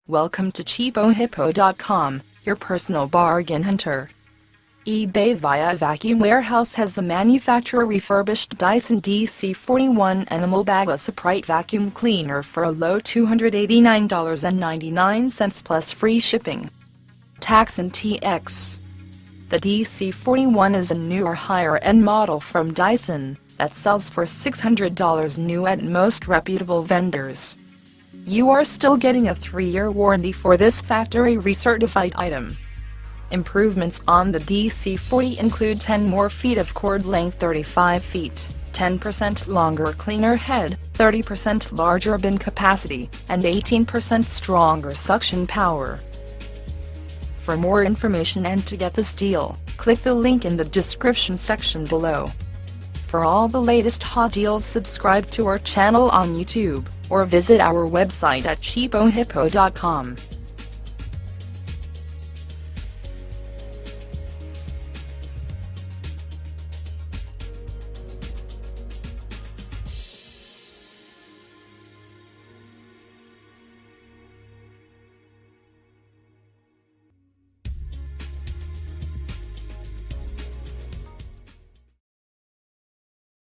Welcome to CheapoHippo.com, your personal bargain hunter. eBay via Vacuum Warehouse has the manufacturer refurbished Dyson DC41 Animal Bagless upright vacuum cleaner for a low $289.99 plus free shipping, tax and TX. The DC41 is a newer higher-end model from Dyson that sells for $600 new at most reputable vendors. You are still getting a 3-year warranty for this factory recertified item. Improvements on the DC40 include 10 more feet of cord length, 35 feet, 10% longer cleaner head, 30% larger bin capacity, and 18% stronger suction power. For more information and to get this deal, click the link in the description section below. For all the latest hot deals, subscribe to our channel on YouTube, or visit our website at CheapoHippo.com.